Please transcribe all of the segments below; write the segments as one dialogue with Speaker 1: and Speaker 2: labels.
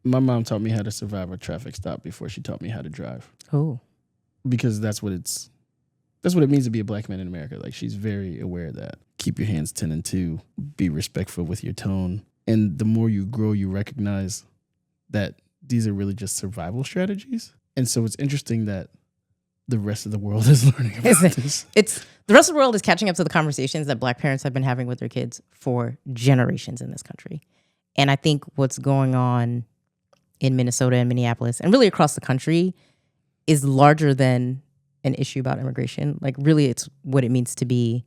Speaker 1: My mom taught me how to survive a traffic stop before she taught me how to drive.
Speaker 2: Oh.
Speaker 1: Because that's what it means to be a black man in America. Like, she's very aware of that. Keep your hands 10 and 2. Be respectful with your tone. And the more you grow, you recognize that these are really just survival strategies. And so it's interesting that the rest of the world is learning about this.
Speaker 2: The rest of the world is catching up to the conversations that black parents have been having with their kids for generations in this country. And I think what's going on in Minnesota and Minneapolis and really across the country is larger than an issue about immigration. Like, really, it's what it means to be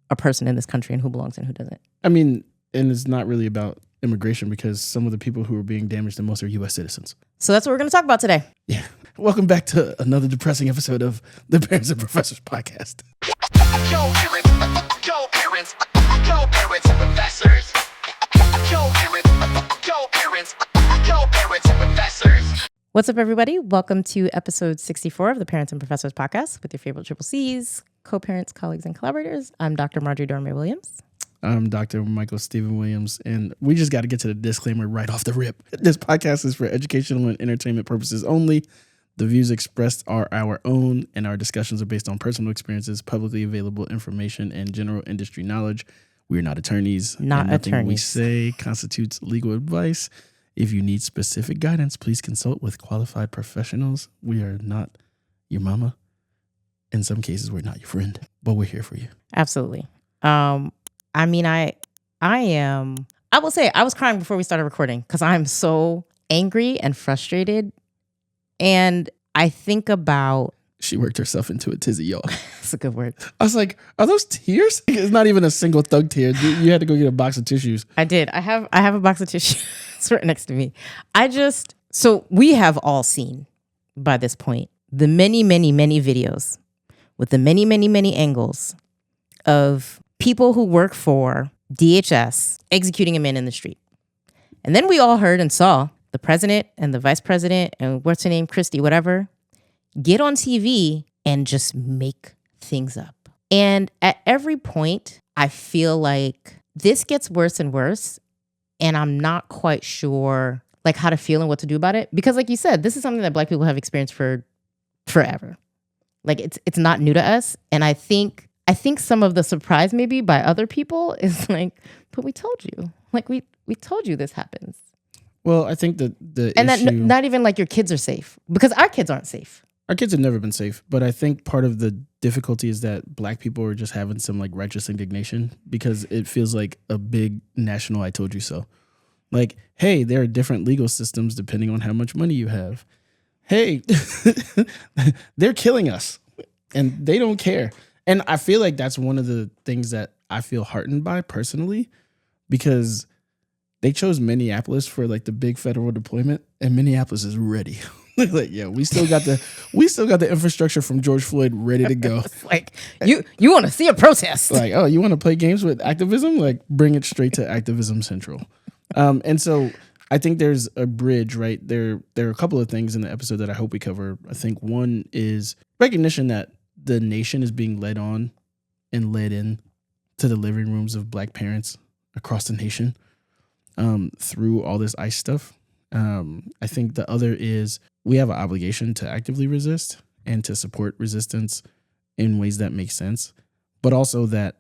Speaker 2: a person in this country and who belongs and who doesn't.
Speaker 1: I mean, and it's not really about immigration because some of the people who are being damaged the most are U.S. citizens.
Speaker 2: So that's what we're going to talk about today.
Speaker 1: Yeah. Welcome back to another depressing episode of the Parents and Professors podcast.
Speaker 3: Yo, parents, yo, parents, yo, parents and professors. Yo, parents, yo, parents, yo, parents and professors.
Speaker 2: What's up, everybody? Welcome to episode 64 of the Parents and Professors podcast with your favorite triple C's, co-parents, colleagues, and collaborators. I'm Dr. Marjorie Dorime-Williams.
Speaker 1: I'm Dr. Michael Stephen Williams, and we just got to get to the disclaimer right off the rip. This podcast is for educational and entertainment purposes only. The views expressed are our own, and our discussions are based on personal experiences, publicly available information, and general industry knowledge. We are not attorneys. Nothing we say constitutes legal advice. If you need specific guidance, please consult with qualified professionals. We are not your mama. In some cases, we're not your friend, but we're here for you.
Speaker 2: Absolutely. I will say I was crying before we started recording because I'm so angry and frustrated. And I think about...
Speaker 1: She worked herself into a tizzy, y'all.
Speaker 2: That's a good word.
Speaker 1: I was like, are those tears? It's not even a single thug tear. You had to go get a box of tissues.
Speaker 2: I did. I have a box of tissues. It's right next to me. So we have all seen by this point the many, many, many videos with the many, many, many angles of people who work for DHS executing a man in the street. And then we all heard and saw the president and the vice president and what's her name, Christie, whatever, get on TV and just make things up. And at every point, I feel like this gets worse and worse. And I'm not quite sure like how to feel and what to do about it. Because like you said, this is something that black people have experienced for forever. Like it's not new to us. And I think some of the surprise maybe by other people is like, but we told you. Like we told you this happens.
Speaker 1: Well, I think that
Speaker 2: that not even like your kids are safe because our kids aren't safe.
Speaker 1: Our kids have never been safe, but I think part of the difficulty is that black people are just having some like righteous indignation because it feels like a big national I told you so. Like, hey, there are different legal systems depending on how much money you have. Hey, they're killing us and they don't care. And I feel like that's one of the things that I feel heartened by personally because they chose Minneapolis for like the big federal deployment and Minneapolis is ready. Like, yeah, we still got the infrastructure from George Floyd ready to go.
Speaker 2: Like you want to see a protest.
Speaker 1: Like, oh, you want to play games with activism? Like bring it straight to Activism Central. And so I think there's a bridge, right? There are a couple of things in the episode that I hope we cover. I think one is recognition that the nation is being led on and led in to the living rooms of black parents across the nation through all this ICE stuff. I think the other is we have an obligation to actively resist and to support resistance in ways that make sense, but also that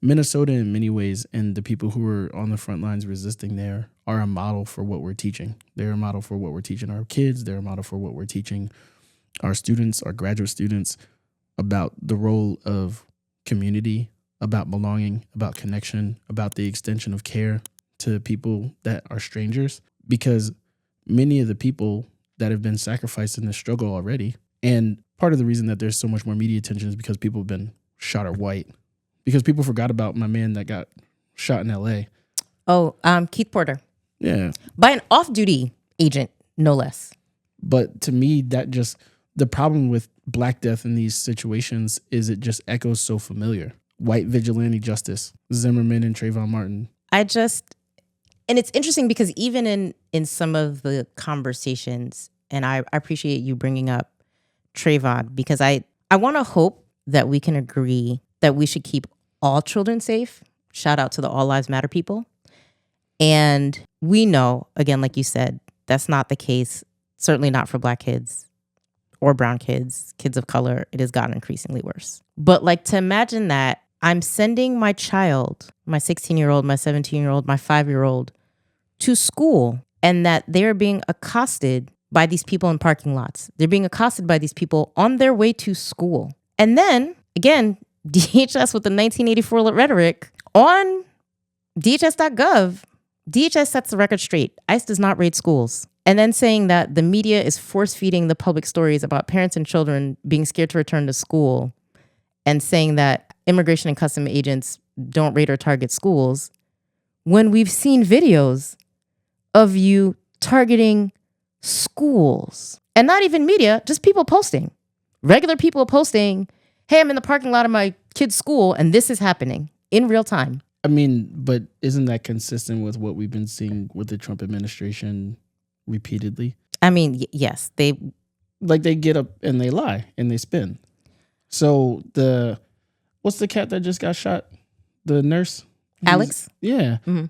Speaker 1: Minnesota in many ways and the people who are on the front lines resisting there are a model for what we're teaching. They're a model for what we're teaching our kids. They're a model for what we're teaching our students, our graduate students, about the role of community, about belonging, about connection, about the extension of care to people that are strangers, because many of the people that have been sacrificed in this struggle already, and part of the reason that there's so much more media attention is because people have been shot or white, because people forgot about my man that got shot in L.A.
Speaker 2: Oh, Keith Porter.
Speaker 1: Yeah.
Speaker 2: By an off-duty agent, no less.
Speaker 1: But to me, that just, the problem with Black death in these situations is it just echoes so familiar. White vigilante justice, Zimmerman and Trayvon Martin.
Speaker 2: And it's interesting because even in some of the conversations, and I appreciate you bringing up Trayvon, because I want to hope that we can agree that we should keep all children safe. Shout out to the All Lives Matter people. And we know, again, like you said, That's not the case. Certainly not for Black kids or brown kids, kids of color. It has gotten increasingly worse. But like, to imagine that I'm sending my child, my 16-year-old, my 17-year-old, my 5-year-old to school, and that they're being accosted by these people in parking lots. They're being accosted by these people on their way to school. And then, again, DHS with the 1984 rhetoric on DHS.gov, DHS sets the record straight. ICE does not raid schools. And then saying that the media is force-feeding the public stories about parents and children being scared to return to school, and saying that immigration and custom agents don't raid or target schools, when we've seen videos of you targeting schools. And not even media, just people posting. Regular people posting, hey, I'm in the parking lot of my kid's school and this is happening in real time.
Speaker 1: I mean, but isn't that consistent with what we've been seeing with the Trump administration repeatedly?
Speaker 2: I mean, yes, they
Speaker 1: get up and they lie and they spin. So what's the cat that just got shot? The nurse?
Speaker 2: Alex?
Speaker 1: Yeah.
Speaker 2: Mm-hmm.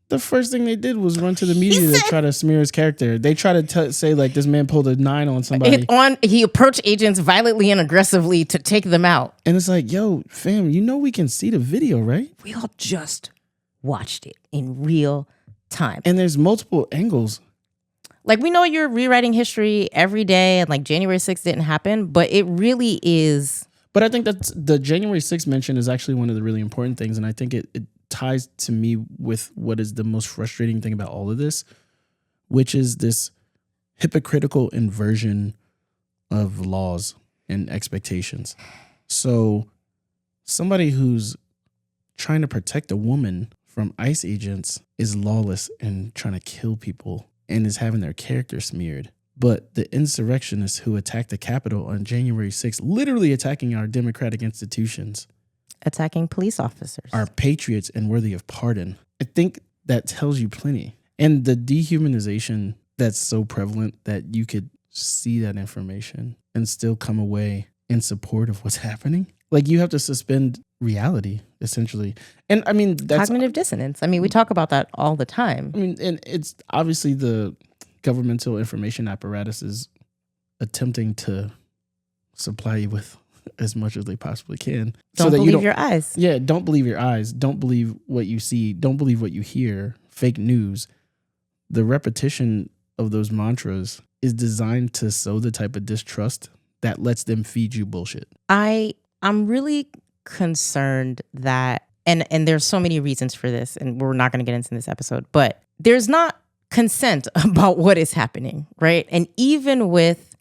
Speaker 1: The first thing they did was run to the media to try to smear his character. They try to say like this man pulled a 9 on somebody.
Speaker 2: He approached agents violently and aggressively to take them out.
Speaker 1: And it's like, yo, fam, you know we can see the video, right?
Speaker 2: We all just watched it in real time.
Speaker 1: And there's multiple angles.
Speaker 2: Like, we know you're rewriting history every day and like January 6th didn't happen, but it really is.
Speaker 1: But I think that the January 6th mention is actually one of the really important things. And I think it ties to me with what is the most frustrating thing about all of this, which is this hypocritical inversion of laws and expectations. So somebody who's trying to protect a woman from ICE agents is lawless and trying to kill people and is having their character smeared. But the insurrectionists who attacked the Capitol on January 6th, literally attacking our democratic institutions,
Speaker 2: attacking police officers,
Speaker 1: are patriots and worthy of pardon. I think that tells you plenty. And the dehumanization that's so prevalent that you could see that information and still come away in support of what's happening. Like, you have to suspend reality, essentially. And I mean, that's
Speaker 2: cognitive dissonance. I mean, we talk about that all the time.
Speaker 1: I mean, and it's obviously the governmental information apparatus is attempting to supply you with as much as they possibly can.
Speaker 2: Don't believe your eyes.
Speaker 1: Yeah, don't believe your eyes. Don't believe what you see. Don't believe what you hear. Fake news. The repetition of those mantras is designed to sow the type of distrust that lets them feed you bullshit.
Speaker 2: I'm really concerned that, and there's so many reasons for this, and we're not going to get into this episode, but there's not consent about what is happening, right? And even with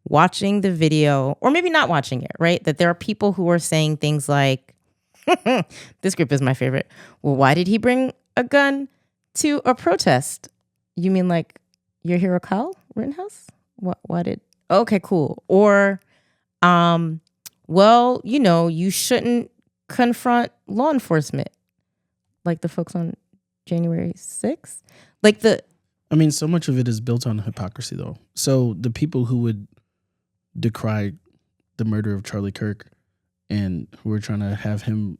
Speaker 2: watching the video, or maybe not watching it, right? That there are people who are saying things like, this group is my favorite. Well, why did he bring a gun to a protest? You mean like your hero Kyle Rittenhouse? Why did? Okay, cool. Or, well, you know, you shouldn't confront law enforcement, like the folks on January 6th. I
Speaker 1: mean, so much of it is built on hypocrisy, though. So the people who would decry the murder of Charlie Kirk and who were trying to have him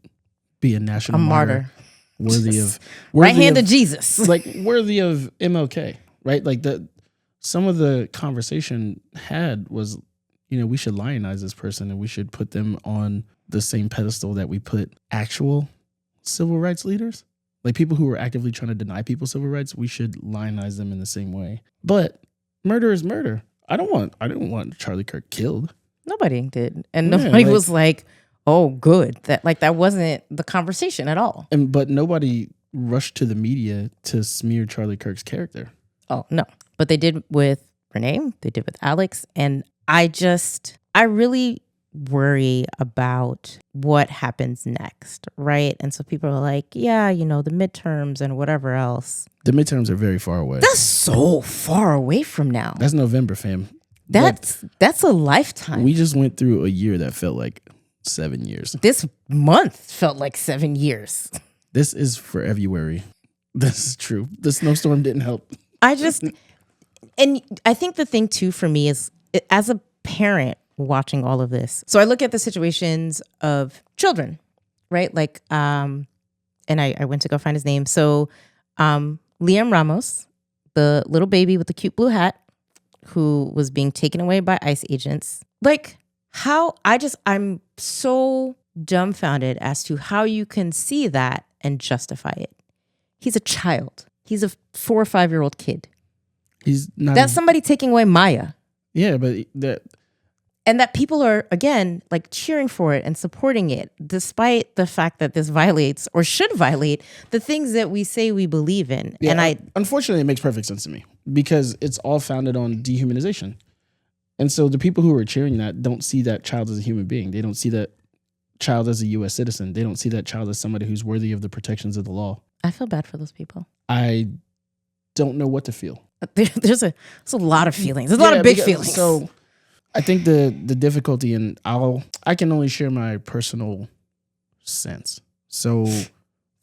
Speaker 1: be a national martyr, worthy of
Speaker 2: right hand of Jesus,
Speaker 1: like worthy of MLK, right? Like some of the conversation had was, you know, we should lionize this person and we should put them on the same pedestal that we put actual civil rights leaders. Like people who were actively trying to deny people civil rights, we should lionize them in the same way. But murder is murder. I didn't want Charlie Kirk killed.
Speaker 2: Nobody did. And nobody was like, oh, good. That wasn't the conversation at all.
Speaker 1: But nobody rushed to the media to smear Charlie Kirk's character.
Speaker 2: Oh, no. But they did with Renee. They did with Alex. And I really worry about what happens next, right? And so people are like, yeah, you know, the midterms and whatever else.
Speaker 1: The midterms are very far away.
Speaker 2: That's so far away from now.
Speaker 1: That's November, fam.
Speaker 2: That's a lifetime.
Speaker 1: We just went through a year that felt like 7 years.
Speaker 2: This month felt like 7 years.
Speaker 1: This is February. This is true. The snowstorm didn't help.
Speaker 2: And I think the thing too for me is, as a parent watching all of this, so I look at the situations of children, right? Like, and I went to go find his name. So Liam Ramos, the little baby with the cute blue hat who was being taken away by ICE agents. Like, I'm so dumbfounded as to how you can see that and justify it. He's a child. He's a 4 or 5 year old kid.
Speaker 1: He's not.
Speaker 2: That's somebody taking away Maya.
Speaker 1: Yeah, but
Speaker 2: And that people are, again, like cheering for it and supporting it, despite the fact that this violates or should violate the things that we say we believe in.
Speaker 1: Yeah,
Speaker 2: And
Speaker 1: unfortunately, it makes perfect sense to me because it's all founded on dehumanization. And so the people who are cheering that don't see that child as a human being. They don't see that child as a U.S. citizen. They don't see that child as somebody who's worthy of the protections of the law.
Speaker 2: I feel bad for those people.
Speaker 1: I don't know what to feel.
Speaker 2: There's a lot of feelings. There's a lot of big feelings.
Speaker 1: So I think the difficulty, and I can only share my personal sense. So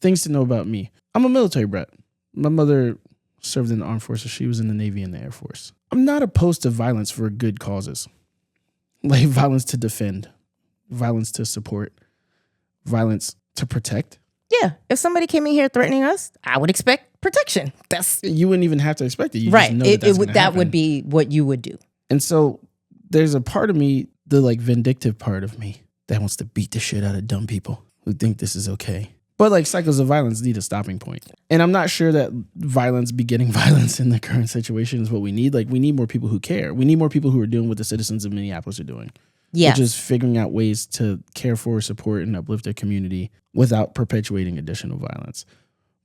Speaker 1: things to know about me. I'm a military brat. My mother served in the armed forces. She was in the Navy and the Air Force. I'm not opposed to violence for good causes. Like violence to defend, violence to support, violence to protect.
Speaker 2: Yeah. If somebody came in here threatening us, I would expect protection.
Speaker 1: You wouldn't even have to expect it. You
Speaker 2: right.
Speaker 1: Just know that's gonna
Speaker 2: that
Speaker 1: happen.
Speaker 2: would be what you would do.
Speaker 1: And so there's a part of me, the like vindictive part of me, that wants to beat the shit out of dumb people who think this is okay. But like cycles of violence need a stopping point. And I'm not sure that violence begetting violence in the current situation is what we need. Like we need more people who care. We need more people who are doing what the citizens of Minneapolis are doing.
Speaker 2: Yes.
Speaker 1: Which is figuring out ways to care for, support, and uplift their community without perpetuating additional violence.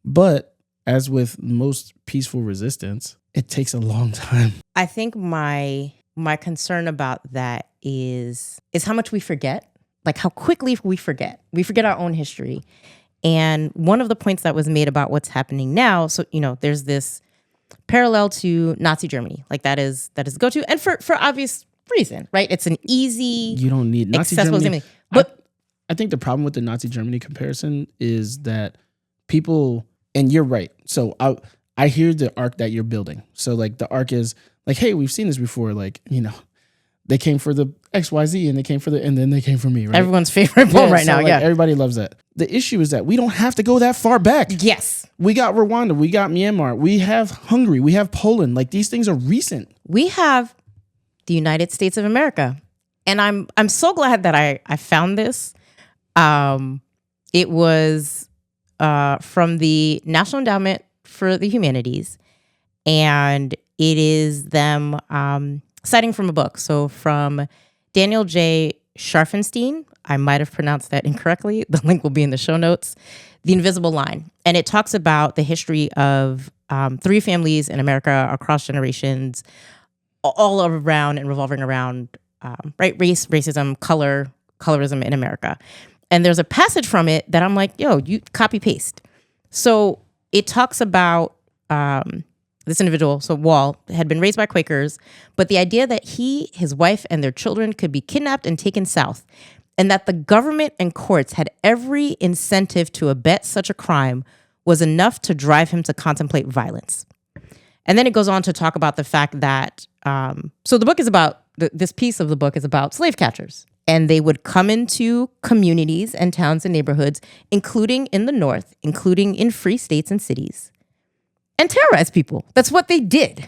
Speaker 1: But as with most peaceful resistance, it takes a long time.
Speaker 2: I think my concern about that is how much we forget, like how quickly we forget. We forget our own history. And one of the points that was made about what's happening now, so, there's this parallel to Nazi Germany. Like that is a go-to. And for obvious reason, right? It's an easy,
Speaker 1: you don't need Nazi
Speaker 2: accessible
Speaker 1: Germany.
Speaker 2: example. But
Speaker 1: I think the problem with the Nazi Germany comparison is that people, and you're right. So I hear the arc that you're building. So like the arc is like, hey, we've seen this before. Like, they came for the XYZ and then they came for me, right?
Speaker 2: Everyone's favorite poem right now.
Speaker 1: Like,
Speaker 2: yeah.
Speaker 1: Everybody loves that. The issue is that we don't have to go that far back.
Speaker 2: Yes.
Speaker 1: We got Rwanda. We got Myanmar. We have Hungary. We have Poland. Like these things are recent.
Speaker 2: We have the United States of America. And I'm so glad that I found this. It was from the National Endowment for the Humanities. And it is them citing from a book. So from Daniel J. Scharfenstein, I might have pronounced that incorrectly. The link will be in the show notes. The Invisible Line. And it talks about the history of 3 families in America across generations, all around and revolving around race, racism, colorism in America. And there's a passage from it that I'm like, yo, you copy paste. So it talks about this individual, so Wall, had been raised by Quakers, but the idea that he, his wife, and their children could be kidnapped and taken south, and that the government and courts had every incentive to abet such a crime was enough to drive him to contemplate violence. And then it goes on to talk about the fact that, so the book is about, this piece of the book is about slave catchers. And they would come into communities and towns and neighborhoods, including in the North, including in free states and cities, and terrorize people. That's what they did.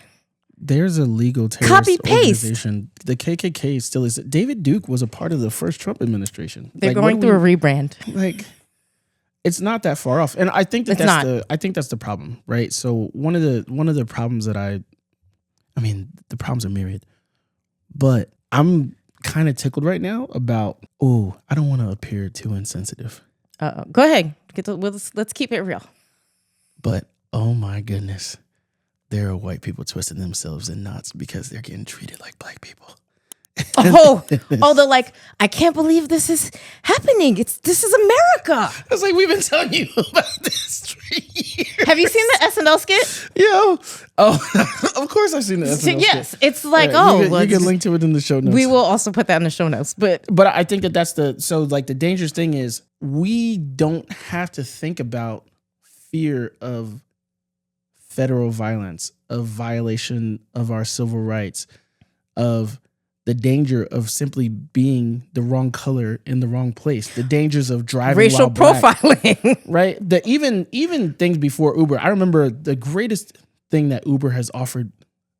Speaker 1: There's a legal terrorist organization. The KKK still is. David Duke was a part of the first Trump administration.
Speaker 2: They're going through a rebrand.
Speaker 1: Like, it's not that far off, and I think that's the problem, right? So one of the problems that the problems are myriad, but I'm kind of tickled right now about. I don't want to appear too insensitive.
Speaker 2: Go ahead. Let's keep it real.
Speaker 1: But oh my goodness, there are white people twisting themselves in knots because they're getting treated like black people.
Speaker 2: They're like, I can't believe this is happening. This is America.
Speaker 1: It's like we've been telling you about this for years.
Speaker 2: Have you seen the SNL skit?
Speaker 1: Yo, of course I've seen the SNL skit.
Speaker 2: Yes, it's like
Speaker 1: you can link to it in the show notes.
Speaker 2: We will also put that in the show notes. But
Speaker 1: I think that's the dangerous thing is we don't have to think about fear of federal violence, of violation of our civil rights, of the danger of simply being the wrong color in the wrong place, the dangers of driving
Speaker 2: racial
Speaker 1: while black,
Speaker 2: profiling,
Speaker 1: right? Even things before Uber. I remember the greatest thing that Uber has offered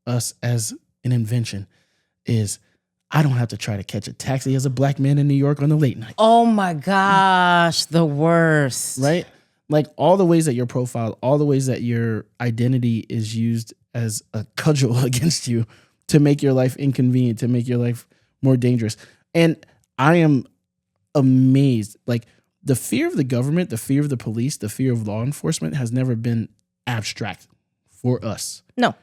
Speaker 1: us as an invention is I don't have to try to catch a taxi as a black man in New York on the late night.
Speaker 2: Oh my gosh, the worst.
Speaker 1: Right? Like all the ways that you're profiled, all the ways that your identity is used as a cudgel against you to make your life inconvenient, to make your life more dangerous. And I am amazed. Like the fear of the government, the fear of the police, the fear of law enforcement has never been abstract for us.
Speaker 2: No.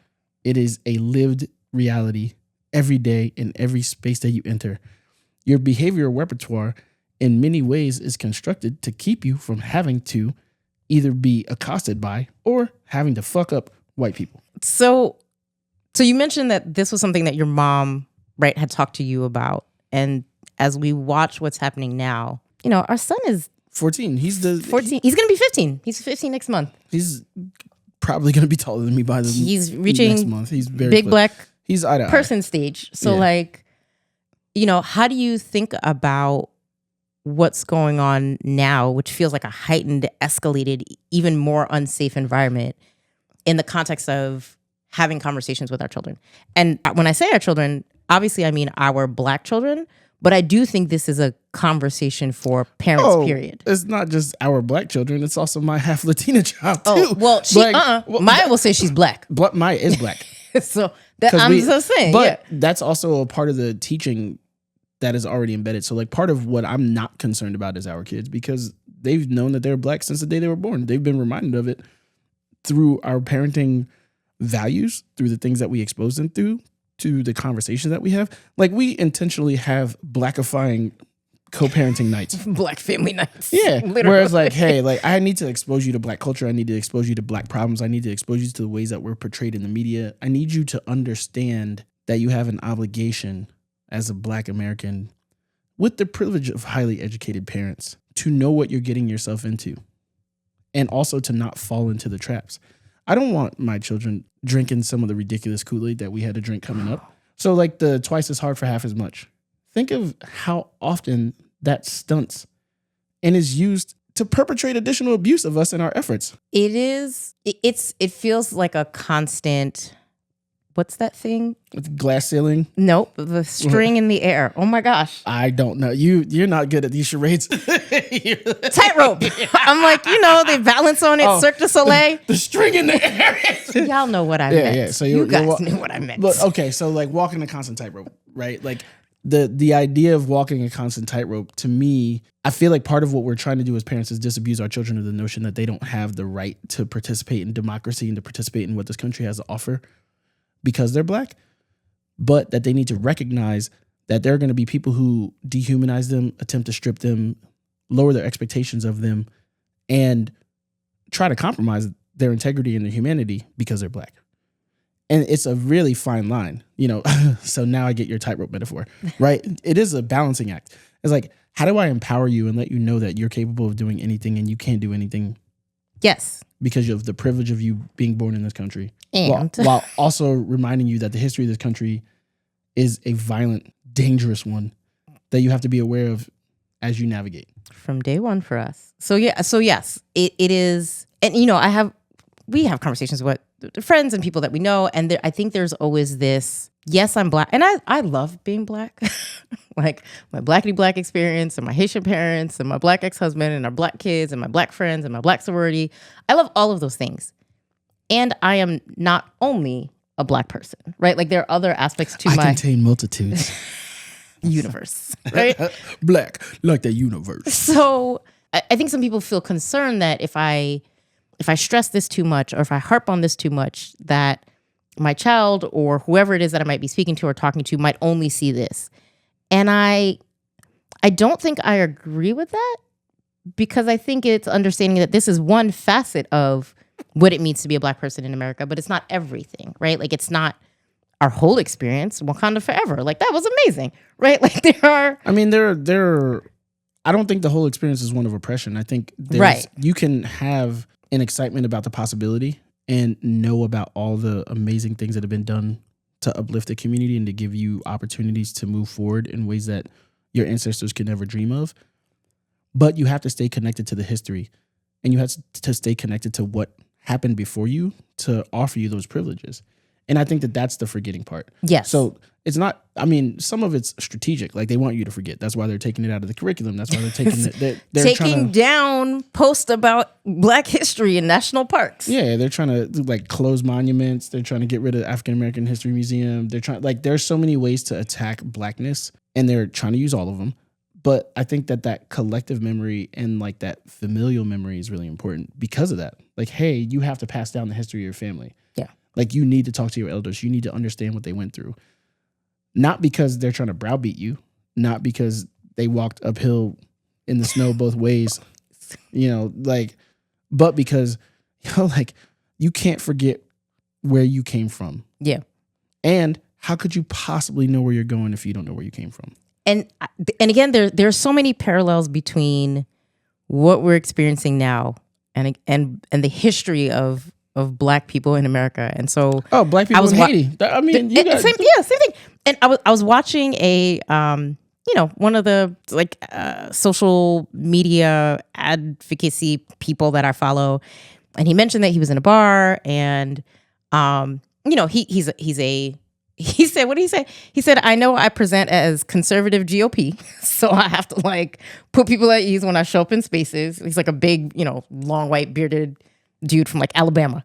Speaker 1: It is a lived reality every day in every space that you enter. Your behavioral repertoire in many ways is constructed to keep you from having to either be accosted by or having to fuck up white people.
Speaker 2: So you mentioned that this was something that your mom, right, had talked to you about. And as we watch what's happening now, you know, our son is
Speaker 1: 14. He's
Speaker 2: 14. He's going to be 15. He's 15 next month.
Speaker 1: He's probably going to be taller than me by the
Speaker 2: He's reaching
Speaker 1: next month. He's very
Speaker 2: big
Speaker 1: close.
Speaker 2: black
Speaker 1: He's eye to eye.
Speaker 2: person stage. So
Speaker 1: Yeah.
Speaker 2: like, you know, how do you think about what's going on now, which feels like a heightened, escalated, even more unsafe environment in the context of having conversations with our children? And when I say our children, obviously I mean our black children, but I do think this is a conversation for parents, period.
Speaker 1: It's not just our black children. It's also my half Latina child too.
Speaker 2: Oh, well, she,
Speaker 1: Like,
Speaker 2: Maya will say she's black.
Speaker 1: Maya is black.
Speaker 2: So that I'm just saying.
Speaker 1: But
Speaker 2: yeah.
Speaker 1: that's also a part of the teaching that is already embedded. So like part of what I'm not concerned about is our kids, because they've known that they're black since the day they were born. They've been reminded of it through our parenting values, through the things that we expose them through, to the conversations that we have. Like we intentionally have blackifying co-parenting nights.
Speaker 2: Black family nights.
Speaker 1: Yeah.
Speaker 2: Literally.
Speaker 1: Whereas like, hey, like I need to expose you to black culture. I need to expose you to black problems. I need to expose you to the ways that we're portrayed in the media. I need you to understand that you have an obligation as a black American with the privilege of highly educated parents to know what you're getting yourself into and also to not fall into the traps. I don't want my children drinking some of the ridiculous Kool-Aid that we had to drink coming up. So like the twice as hard for half as much. Think of how often that stunts and is used to perpetrate additional abuse of us in our efforts.
Speaker 2: It is. It feels like a constant. What's that thing?
Speaker 1: With glass ceiling.
Speaker 2: Nope, the string in the air. Oh my gosh.
Speaker 1: I don't know. You're not good at these charades.
Speaker 2: Tightrope. I'm like, you know, they balance on it. Cirque du Soleil.
Speaker 1: The string in the air.
Speaker 2: Y'all know what I meant.
Speaker 1: Yeah. So
Speaker 2: you guys knew what I meant.
Speaker 1: But okay, so like walking a constant tightrope, right? Like the idea of walking a constant tightrope, to me, I feel like part of what we're trying to do as parents is disabuse our children of the notion that they don't have the right to participate in democracy and to participate in what this country has to offer because they're black, but that they need to recognize that there are going to be people who dehumanize them, attempt to strip them, lower their expectations of them, and try to compromise their integrity and their humanity because they're black. And it's a really fine line, you know. So now I get your tightrope metaphor, right? It is a balancing act. It's like, how do I empower you and let you know that you're capable of doing anything and you can't do anything?
Speaker 2: Yes.
Speaker 1: Because of the privilege of you being born in this country.
Speaker 2: And
Speaker 1: while also reminding you that the history of this country is a violent, dangerous one that you have to be aware of as you navigate.
Speaker 2: From day one for us. So yes, it is. And you know, we have conversations with friends and people that we know, and I think there's always this, yes, I'm black, and I love being black. Like my blackity black experience and my Haitian parents and my black ex-husband and our black kids and my black friends and my black sorority. I love all of those things. And I am not only a black person, right? Like there are other aspects to
Speaker 1: I
Speaker 2: my
Speaker 1: contain multitudes.
Speaker 2: universe, right?
Speaker 1: Black, like the universe.
Speaker 2: So I think some people feel concerned that if I stress this too much or if I harp on this too much, that my child or whoever it is that I might be speaking to or talking to might only see this. And I don't think I agree with that, because I think it's understanding that this is one facet of what it means to be a black person in America, but it's not everything, right? Like it's not our whole experience. Wakanda forever. Like that was amazing, right? Like there are.
Speaker 1: I mean, there are. I don't think the whole experience is one of oppression. I think
Speaker 2: Right.
Speaker 1: You can have an excitement about the possibility and know about all the amazing things that have been done to uplift the community and to give you opportunities to move forward in ways that your ancestors could never dream of. But you have to stay connected to the history, and you have to stay connected to what happened before you to offer you those privileges. And I think that that's the forgetting part.
Speaker 2: Yes.
Speaker 1: So it's not, I mean, some of it's strategic. Like they want you to forget. That's why they're taking it out of the curriculum. That's why they're taking it. They're
Speaker 2: taking down posts about Black history in national parks.
Speaker 1: Yeah, they're trying to like close monuments. They're trying to get rid of the African American History Museum. They're trying, like, there's so many ways to attack Blackness, and they're trying to use all of them. But I think that collective memory and like that familial memory is really important because of that. Like, hey, you have to pass down the history of your family.
Speaker 2: Yeah.
Speaker 1: Like you need to talk to your elders. You need to understand what they went through. Not because they're trying to browbeat you, not because they walked uphill in the snow both ways, but because, like you can't forget where you came from.
Speaker 2: Yeah.
Speaker 1: And how could you possibly know where you're going if you don't know where you came from?
Speaker 2: And again, there are so many parallels between what we're experiencing now and the history of Black people in America. And so,
Speaker 1: Black people in Haiti. I mean,
Speaker 2: same thing. And I was watching a one of the like social media advocacy people that I follow, and he mentioned that he was in a bar, and he said, what did he say? He said, I know I present as conservative GOP, so I have to like put people at ease when I show up in spaces. He's like a big, long white bearded dude from like Alabama.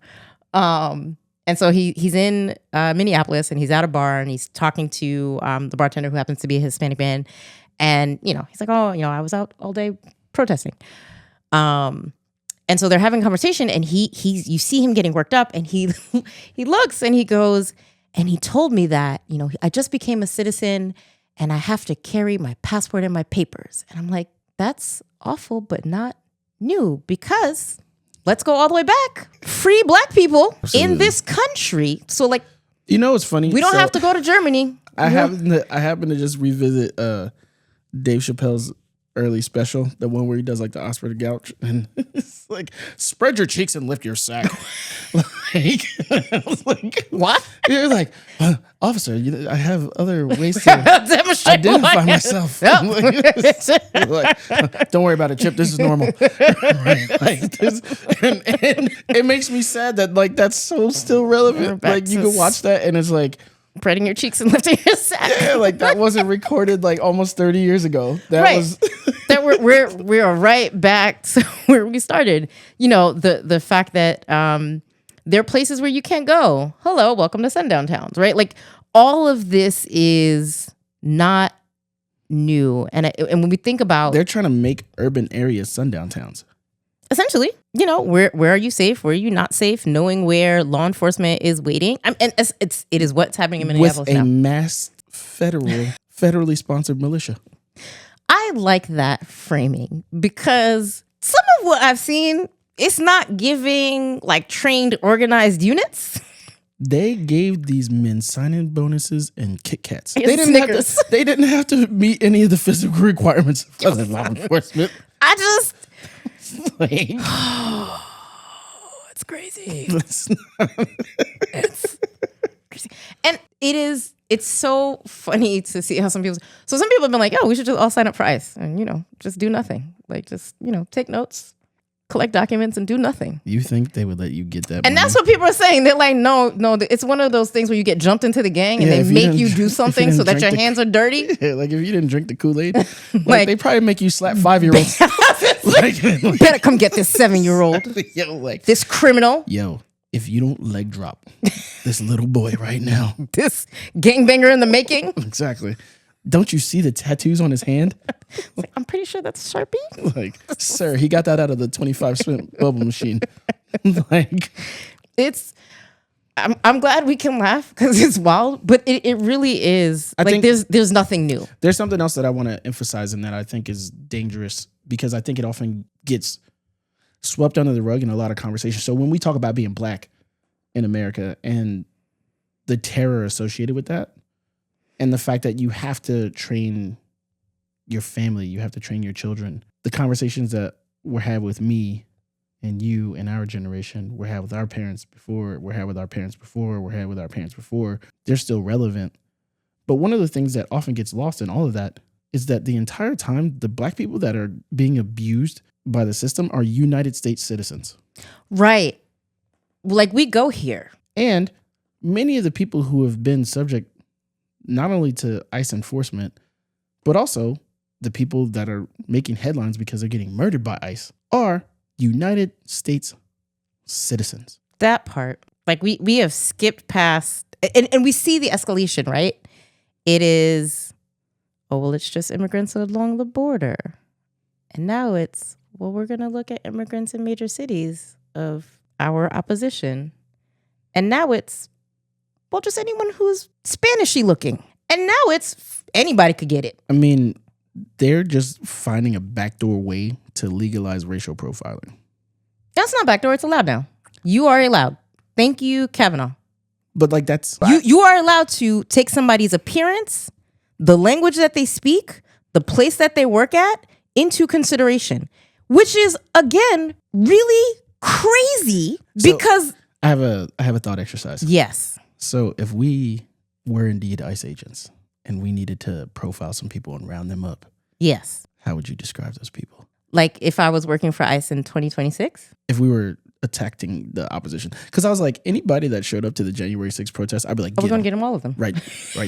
Speaker 2: And so he's in Minneapolis, and he's at a bar, and he's talking to the bartender who happens to be a Hispanic man. And, he's like, I was out all day protesting. And so they're having a conversation, and you see him getting worked up, and he looks and he goes, and he told me that, I just became a citizen and I have to carry my passport and my papers. And I'm like, that's awful, but not new, because let's go all the way back. Free Black people in this country. So like,
Speaker 1: it's funny.
Speaker 2: We don't have to go to Germany.
Speaker 1: I happen to just revisit Dave Chappelle's early special, the one where he does like the Oscar the Grouch, and it's like, spread your cheeks and lift your sack. I was like,
Speaker 2: what?
Speaker 1: You're like, officer, I have other ways to
Speaker 2: demonstrate
Speaker 1: identify myself. Like, don't worry about it, Chip. This is normal. Right? Like, and it makes me sad that like that's so still relevant. Like you can watch that, and it's like,
Speaker 2: spreading your cheeks and lifting your sack.
Speaker 1: Yeah, like that wasn't recorded like almost 30 years ago. That was
Speaker 2: that we're right back to where we started. The fact that there are places where you can't go. Hello, welcome to sundown towns, right? Like all of this is not new. And when we think about,
Speaker 1: they're trying to make urban areas sundown towns.
Speaker 2: Essentially, where are you safe? Where are you not safe? Knowing where law enforcement is waiting. And it is what's happening in Minneapolis
Speaker 1: with a mass federally sponsored militia.
Speaker 2: I like that framing because some of what I've seen, it's not giving like trained, organized units.
Speaker 1: They gave these men sign-in bonuses and Kit Kats.
Speaker 2: They
Speaker 1: didn't have to meet any of the physical requirements of the law enforcement.
Speaker 2: Like, it's crazy. It's crazy. And it's so funny to see how some people have been like, we should just all sign up for ICE and, just do nothing. Like, just, take notes, collect documents, and do nothing.
Speaker 1: You think they would let you get that?
Speaker 2: And
Speaker 1: money?
Speaker 2: that's what people are saying. They're like, no, it's one of those things where you get jumped into the gang and they make you do something so that your hands are dirty.
Speaker 1: Yeah, like if you didn't drink the Kool-Aid, like they probably make you slap 5-year-olds.
Speaker 2: Better come get this 7-year-old. This criminal.
Speaker 1: If you don't leg drop this little boy right now.
Speaker 2: This gangbanger in the making.
Speaker 1: Exactly. Don't you see the tattoos on his hand?
Speaker 2: Like, I'm pretty sure that's Sharpie.
Speaker 1: Like, sir, he got that out of the 25-cent bubble machine. Like,
Speaker 2: I'm glad we can laugh because it's wild, but it really is. I think there's nothing new.
Speaker 1: There's something else that I want to emphasize and that I think is dangerous because I think it often gets swept under the rug in a lot of conversations. So when we talk about being Black in America and the terror associated with that, and the fact that you have to train your family, you have to train your children, the conversations that were had with me and you and our generation were had with our parents before, they're still relevant. But one of the things that often gets lost in all of that is that the entire time, the Black people that are being abused by the system are United States citizens.
Speaker 2: Right. like we go here.
Speaker 1: And many of the people who have been subject not only to ICE enforcement, but also the people that are making headlines because they're getting murdered by ICE are United States citizens.
Speaker 2: That part. Like we have skipped past, and we see the escalation, right? It is, oh, well, it's just immigrants along the border. And now it's, well, we're going to look at immigrants in major cities of our opposition. And now it's, well, just anyone who's Spanishy looking. And now it's, anybody could get it.
Speaker 1: I mean, they're just finding a backdoor way to legalize racial profiling.
Speaker 2: That's not backdoor. It's allowed now. You are allowed. Thank you, Kavanaugh.
Speaker 1: But like that's...
Speaker 2: You are allowed to take somebody's appearance, the language that they speak, the place that they work at into consideration, which is, again, really crazy because...
Speaker 1: I have a thought exercise.
Speaker 2: Yes.
Speaker 1: So if we were indeed ICE agents and we needed to profile some people and round them up,
Speaker 2: yes,
Speaker 1: how would you describe those people?
Speaker 2: Like if I was working for ICE in 2026?
Speaker 1: If we were attacking the opposition. Because I was like, anybody that showed up to the January 6th protest, I'd be like,
Speaker 2: we're going to get them, all of them.
Speaker 1: Right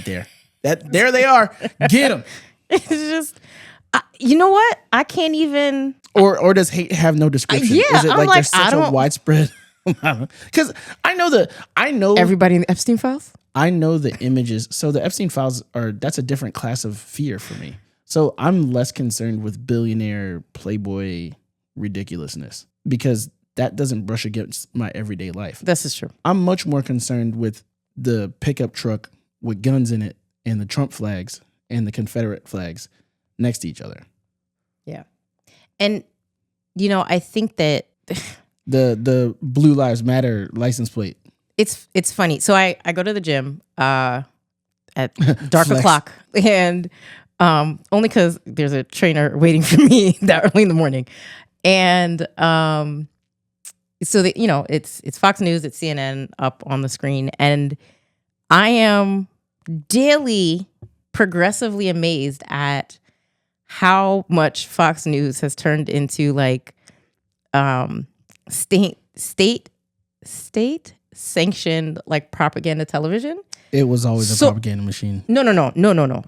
Speaker 1: there. There they are. Get them.
Speaker 2: It's just, you know what? I can't even...
Speaker 1: Or does hate have no description?
Speaker 2: Yeah,
Speaker 1: Is it like there's such a widespread... Because I know
Speaker 2: everybody in the Epstein files.
Speaker 1: I know the images. So the Epstein files that's a different class of fear for me. So I'm less concerned with billionaire playboy ridiculousness because that doesn't brush against my everyday life.
Speaker 2: This is true.
Speaker 1: I'm much more concerned with the pickup truck with guns in it and the Trump flags and the Confederate flags next to each other.
Speaker 2: Yeah. And, I think that...
Speaker 1: The Blue Lives Matter license plate.
Speaker 2: It's funny. So I go to the gym at dark o'clock, and only because there's a trainer waiting for me that early in the morning, and so it's Fox News, it's CNN up on the screen, and I am daily progressively amazed at how much Fox News has turned into like state-sanctioned like propaganda television.
Speaker 1: It was always a propaganda machine.
Speaker 2: No.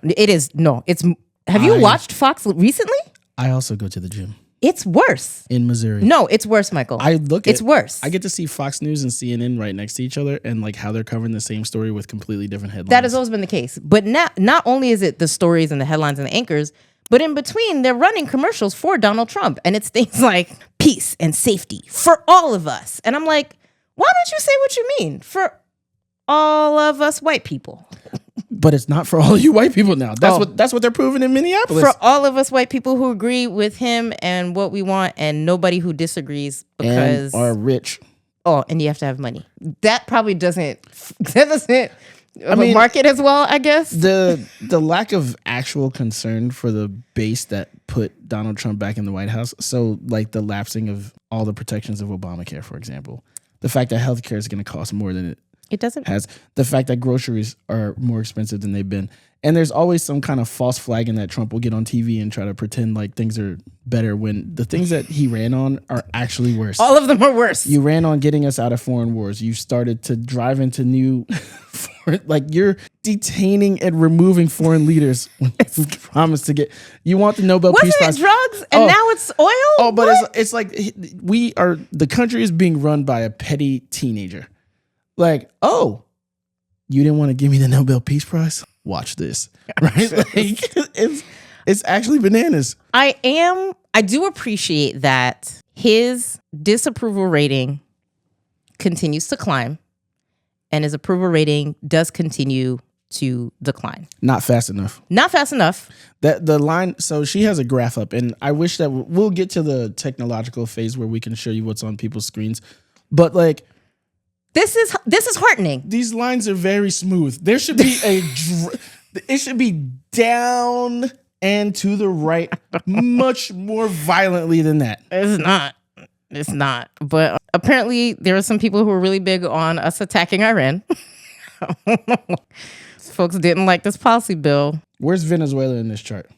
Speaker 2: It is no. It's. Have you watched Fox recently?
Speaker 1: I also go to the gym.
Speaker 2: It's worse
Speaker 1: in Missouri.
Speaker 2: No, it's worse, Michael. It's worse.
Speaker 1: I get to see Fox News and CNN right next to each other, and like how they're covering the same story with completely different headlines.
Speaker 2: That has always been the case. But not only is it the stories and the headlines and the anchors, but in between, they're running commercials for Donald Trump. And it's things like peace and safety for all of us. And I'm like, why don't you say what you mean? For all of us white people.
Speaker 1: But it's not for all you white people now. That's what they're proving in Minneapolis.
Speaker 2: For all of us white people who agree with him and what we want, and nobody who disagrees because...
Speaker 1: And are rich.
Speaker 2: Oh, and you have to have money. That probably doesn't... market as well, I guess.
Speaker 1: The lack of actual concern for the base that put Donald Trump back in the White House. So like the lapsing of all the protections of Obamacare, for example. The fact that healthcare is going to cost more than it
Speaker 2: doesn't
Speaker 1: has. The fact that groceries are more expensive than they've been. And there's always some kind of false flagging that Trump will get on TV and try to pretend like things are better when the things that he ran on are actually worse.
Speaker 2: All of them are worse.
Speaker 1: You ran on getting us out of foreign wars. You started to drive into new... you're detaining and removing foreign leaders when you promised to get... You want the Nobel Peace Prize.
Speaker 2: Wasn't it drugs and now it's oil?
Speaker 1: Oh, but it's like the country is being run by a petty teenager. Like, oh, you didn't want to give me the Nobel Peace Prize? Watch this. Right? Like, it's actually bananas.
Speaker 2: I do appreciate that his disapproval rating continues to climb and his approval rating does continue to decline.
Speaker 1: Not fast enough.
Speaker 2: That
Speaker 1: the line, so she has a graph up, and I wish that we'll get to the technological phase where we can show you what's on people's screens. But like,
Speaker 2: This is heartening.
Speaker 1: These lines are very smooth. There should be it should be down and to the right much more violently than that.
Speaker 2: It's not. But apparently there are some people who are really big on us attacking Iran. Folks didn't like this policy bill.
Speaker 1: Where's Venezuela in this chart?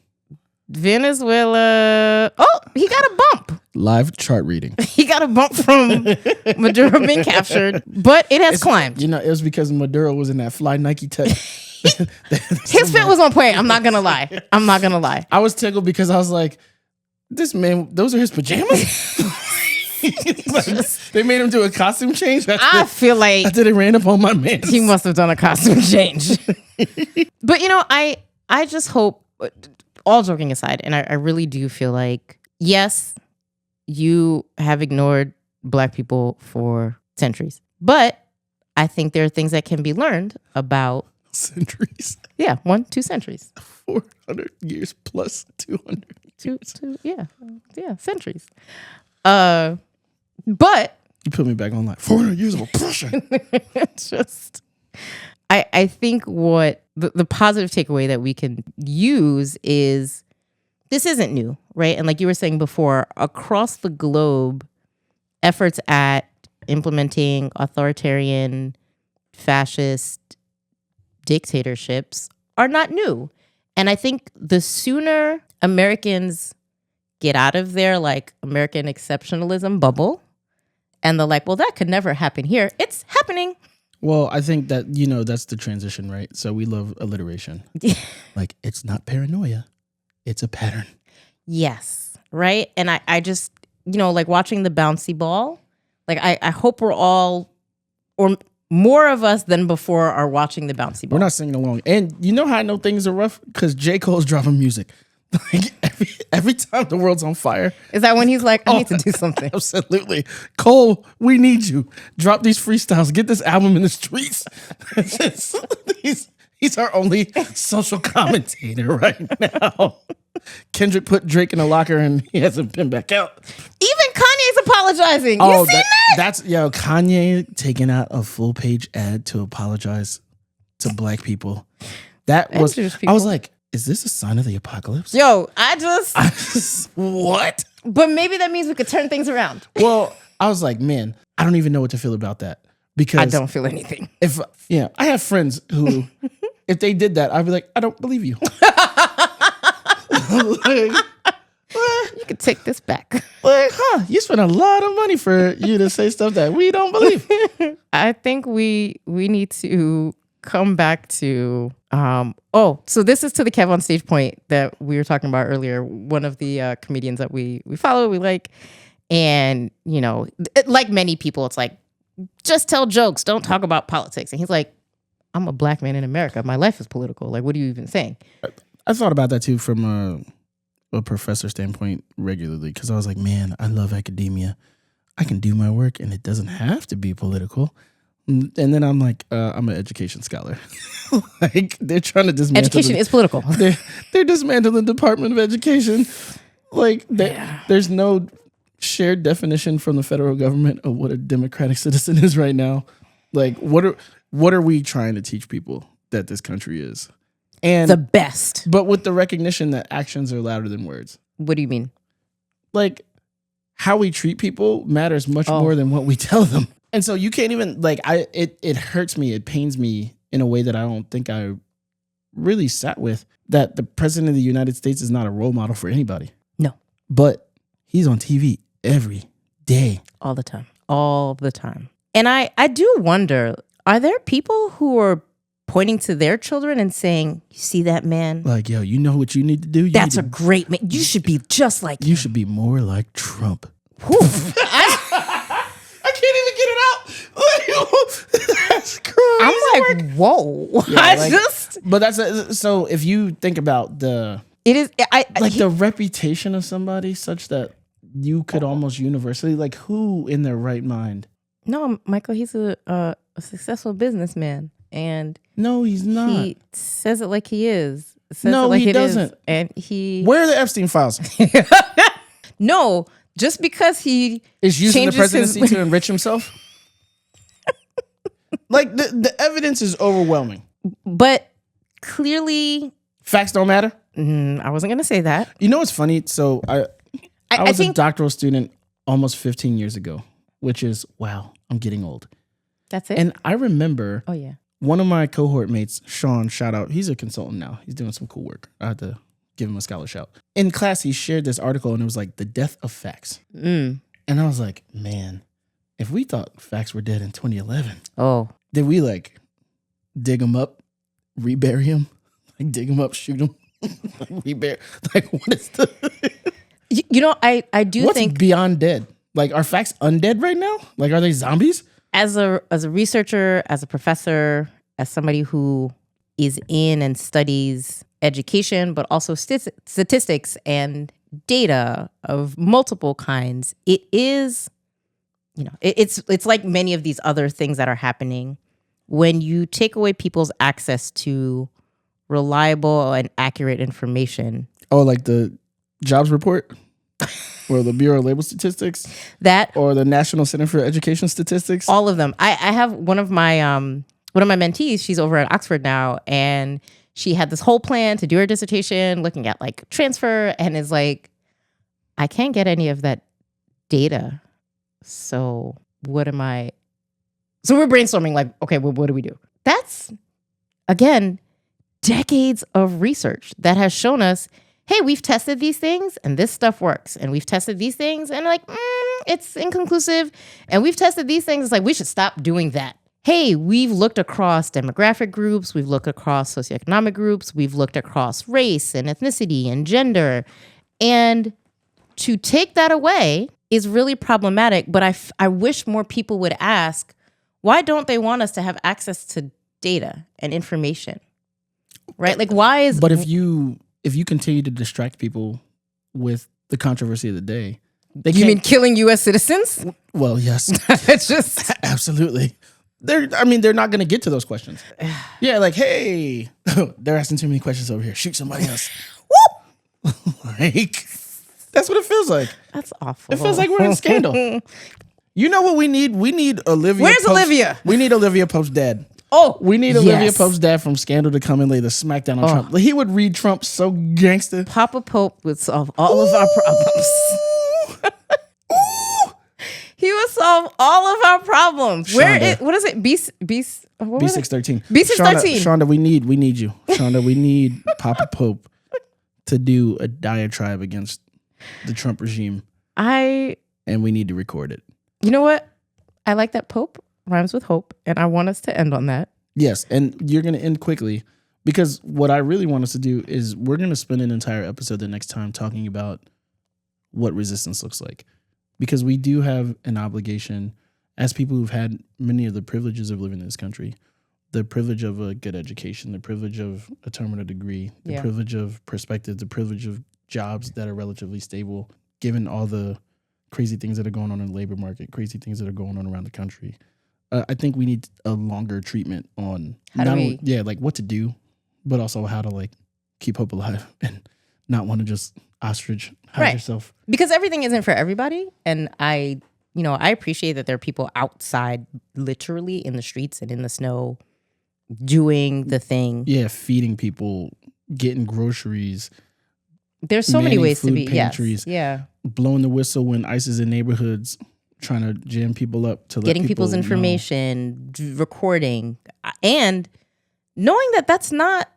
Speaker 2: Venezuela. Oh, he got a bump.
Speaker 1: Live chart reading.
Speaker 2: He got a bump from Maduro being captured, but it has climbed.
Speaker 1: You know, it was because Maduro was in that fly Nike tech.
Speaker 2: His fit was on point. I'm not gonna lie.
Speaker 1: I was tickled because I was like, this man, those are his pajamas? Like, they made him do a costume change.
Speaker 2: I feel like
Speaker 1: after they ran up on my man.
Speaker 2: He must have done a costume change. But you know, I just hope, all joking aside, and I really do feel like, yes, you have ignored Black people for centuries. But I think there are things that can be learned about
Speaker 1: centuries.
Speaker 2: Yeah, 2 centuries.
Speaker 1: 400 years plus 200 years.
Speaker 2: Yeah, centuries. But
Speaker 1: you put me back on like 400 years of oppression.
Speaker 2: It's just, I think what the positive takeaway that we can use is this isn't new, right? And like you were saying before, across the globe, efforts at implementing authoritarian, fascist dictatorships are not new. And I think the sooner Americans get out of their like American exceptionalism bubble and they're like, well, that could never happen here. It's happening.
Speaker 1: Well, I think that, you know, that's the transition, right? So we love alliteration. Like, it's not paranoia. It's a pattern.
Speaker 2: Yes. Right. And I just, you know, like watching the bouncy ball, like I hope we're all, or more of us than before, are watching the bouncy ball.
Speaker 1: We're not singing along. And you know how I know things are rough? Because J. Cole's dropping music. Like every time the world's on fire.
Speaker 2: Is that when he's like, I need to do something?
Speaker 1: Absolutely. Cole, we need you. Drop these freestyles. Get this album in the streets. He's our only social commentator right now. Kendrick put Drake in a locker and he hasn't been back out.
Speaker 2: Even Kanye's apologizing. You seen that?
Speaker 1: That's, Kanye taking out a full page ad to apologize to Black people. I was like, is this a sign of the apocalypse?
Speaker 2: Yo, I just
Speaker 1: what?
Speaker 2: But maybe that means we could turn things around.
Speaker 1: Well, I was like, man, I don't even know what to feel about that. Because
Speaker 2: I don't feel anything.
Speaker 1: I have friends who, if they did that, I'd be like, I don't believe you.
Speaker 2: You could take this back.
Speaker 1: Like, you spent a lot of money for you to say stuff that we don't believe.
Speaker 2: I think we need to come back to so this is to the Kev on Stage point that we were talking about earlier. One of the comedians that we follow, we like, and you know, like many people, it's like, just tell jokes, don't talk about politics. And he's like, I'm a Black man in America. My life is political. Like, what are you even saying?
Speaker 1: I thought about that too from a professor standpoint regularly, because I was like, man, I love academia. I can do my work and it doesn't have to be political. And then I'm like, I'm an education scholar. Like, they're trying to dismantle.
Speaker 2: Education is political.
Speaker 1: They're dismantling the Department of Education. Like, there's no shared definition from the federal government of what a democratic citizen is right now. Like, what are we trying to teach people that this country is? And
Speaker 2: the best.
Speaker 1: But with the recognition that actions are louder than words.
Speaker 2: What do you mean?
Speaker 1: Like, how we treat people matters much more than what we tell them. And so you can't even, like, it hurts me, it pains me in a way that I don't think I really sat with, that the president of the United States is not a role model for anybody.
Speaker 2: No.
Speaker 1: But he's on TV every day.
Speaker 2: All the time. And I do wonder, are there people who are pointing to their children and saying, you see that man?
Speaker 1: Like, yo, you know what you need to do?
Speaker 2: That's a great man. You should be just like him.
Speaker 1: You should be more like Trump. I can't even get it out. That's crazy.
Speaker 2: I'm like, whoa.
Speaker 1: Yeah, but that's so if you think about
Speaker 2: it is
Speaker 1: the reputation of somebody such that you could almost universally, like, who in their right mind?
Speaker 2: No, Michael, he's a successful businessman, and
Speaker 1: no, he's not.
Speaker 2: He says it like he is.
Speaker 1: No, he doesn't.
Speaker 2: And he.
Speaker 1: Where are the Epstein files?
Speaker 2: No, just because he
Speaker 1: is using the presidency to enrich himself. Like, the evidence is overwhelming.
Speaker 2: But clearly,
Speaker 1: facts don't matter.
Speaker 2: I wasn't going to say that.
Speaker 1: You know what's funny? So I was a doctoral student almost 15 years ago, which is, wow, I'm getting old.
Speaker 2: That's it.
Speaker 1: And I remember
Speaker 2: one
Speaker 1: of my cohort mates, Sean, shout out, he's a consultant now. He's doing some cool work. I had to give him a scholar shout. In class, he shared this article and it was like the death of facts. And I was like, man, if we thought facts were dead in 2011, did we like dig them up, rebury them, like dig them up, shoot them, like rebury? Like what is the?
Speaker 2: I do
Speaker 1: What's
Speaker 2: think
Speaker 1: beyond dead? Like are facts undead right now? Like are they zombies?
Speaker 2: As a researcher, as a professor, as somebody who is in and studies education, but also statistics and data of multiple kinds, it is, it's like many of these other things that are happening. When you take away people's access to reliable and accurate information.
Speaker 1: Oh, like the jobs report? Or the Bureau of Labor Statistics? Or the National Center for Education Statistics?
Speaker 2: All of them. I have one of my mentees, she's over at Oxford now, and she had this whole plan to do her dissertation looking at like transfer, and is like, I can't get any of that data. So what am I? So we're brainstorming like, okay, well, what do we do? That's, again, decades of research that has shown us, hey, we've tested these things and this stuff works. And we've tested these things and like, it's inconclusive. And we've tested these things. It's like, we should stop doing that. Hey, we've looked across demographic groups. We've looked across socioeconomic groups. We've looked across race and ethnicity and gender. And to take that away is really problematic. But I wish more people would ask, why don't they want us to have access to data and information? Right? Like, why is...
Speaker 1: But if you continue to distract people with the controversy of the day,
Speaker 2: you mean killing U.S. citizens?
Speaker 1: Well, yes.
Speaker 2: It's just...
Speaker 1: Absolutely. They're not going to get to those questions. Yeah, like, hey, they're asking too many questions over here. Shoot somebody else. Like, that's what it feels like.
Speaker 2: That's awful.
Speaker 1: It feels like we're in a scandal. You know what we need? We need Olivia.
Speaker 2: Where's Olivia?
Speaker 1: We need Olivia Pope's dad.
Speaker 2: Oh,
Speaker 1: we need Olivia Pope's dad from Scandal to come and lay the smackdown on Trump. He would read Trump so gangster.
Speaker 2: Papa Pope would solve all of our problems. He would solve all of our problems. What is it?
Speaker 1: B613.
Speaker 2: B613.
Speaker 1: Shonda, we need you. Shonda, we need Papa Pope to do a diatribe against the Trump regime. And we need to record it.
Speaker 2: You know what? I like that Pope rhymes with hope, and I want us to end on that.
Speaker 1: Yes, and you're going to end quickly, because what I really want us to do is we're going to spend an entire episode the next time talking about what resistance looks like, because we do have an obligation as people who've had many of the privileges of living in this country, the privilege of a good education, the privilege of a terminal degree, the privilege of perspective, the privilege of jobs that are relatively stable, given all the crazy things that are going on in the labor market, crazy things that are going on around the country. I think we need a longer treatment on like what to do, but also how to like keep hope alive and not want to just ostrich hide yourself.
Speaker 2: Because everything isn't for everybody. And I appreciate that there are people outside, literally in the streets and in the snow, doing the thing.
Speaker 1: Yeah, feeding people, getting groceries.
Speaker 2: There's so many ways to be.
Speaker 1: Pantries,
Speaker 2: yes. Yeah.
Speaker 1: Blowing the whistle when ICE is in neighborhoods, trying to jam people up to
Speaker 2: getting people's information, recording, and knowing that that's not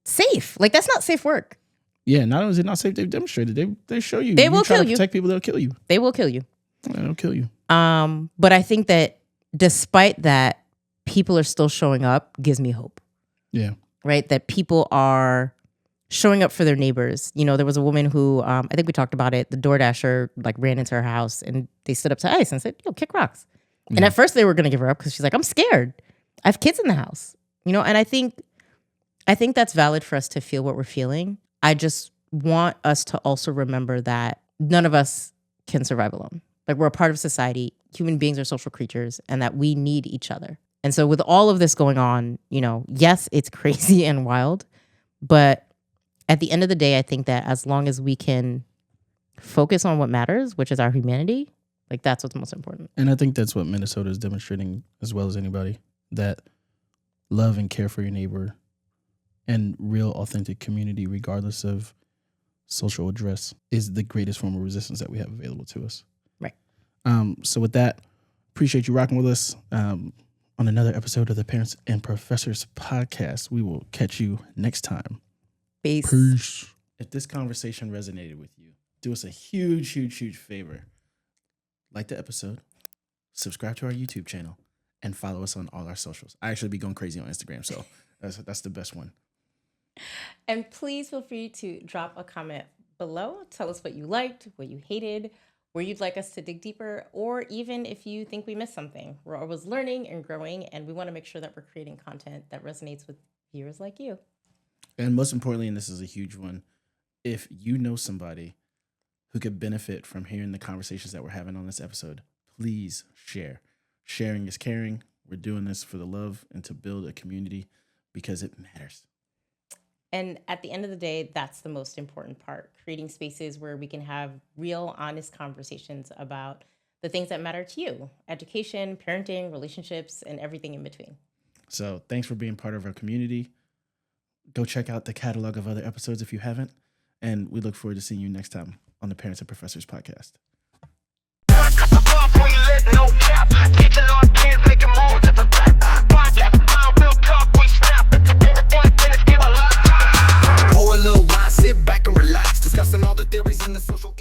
Speaker 2: safe. Like, that's not safe work.
Speaker 1: Yeah, not only is it not safe, they've demonstrated. They show you.
Speaker 2: They will kill you.
Speaker 1: Protect people, they'll kill you.
Speaker 2: They will kill you.
Speaker 1: They'll kill you.
Speaker 2: But I think that despite that, people are still showing up. Gives me hope.
Speaker 1: Yeah.
Speaker 2: Right? That people are showing up for their neighbors. You know, there was a woman who, I think we talked about it, the DoorDasher like ran into her house and they stood up to ICE and said, kick rocks. Yeah. And at first they were going to give her up because she's like, I'm scared. I have kids in the house. You know, and I think that's valid for us to feel what we're feeling. I just want us to also remember that none of us can survive alone. Like, we're a part of society. Human beings are social creatures, and that we need each other. And so with all of this going on, yes, it's crazy and wild, but at the end of the day, I think that as long as we can focus on what matters, which is our humanity, like, that's what's most important.
Speaker 1: And I think that's what Minnesota is demonstrating as well as anybody, that love and care for your neighbor and real authentic community, regardless of social address, is the greatest form of resistance that we have available to us.
Speaker 2: Right.
Speaker 1: So with that, appreciate you rocking with us on another episode of the Parents and Professors podcast. We will catch you next time.
Speaker 2: Peace.
Speaker 1: Peace. if this conversation resonated with you, do us a huge, huge, huge favor. Like the episode, subscribe to our YouTube channel, and follow us on all our socials. I actually be going crazy on Instagram, so that's the best one.
Speaker 2: And please feel free to drop a comment below. Tell us what you liked, what you hated, where you'd like us to dig deeper, or even if you think we missed something. We're always learning and growing, and we want to make sure that we're creating content that resonates with viewers like you.
Speaker 1: And most importantly, and this is a huge one, if you know somebody who could benefit from hearing the conversations that we're having on this episode, please share. Sharing is caring. We're doing this for the love and to build a community because it matters.
Speaker 2: And at the end of the day, that's the most important part, creating spaces where we can have real, honest conversations about the things that matter to you: education, parenting, relationships, and everything in between.
Speaker 1: So thanks for being part of our community. Go check out the catalog of other episodes if you haven't. And we look forward to seeing you next time on the Parents and Professors podcast.
Speaker 3: Pour a little wine, sit back and relax, discussing all the theories in the social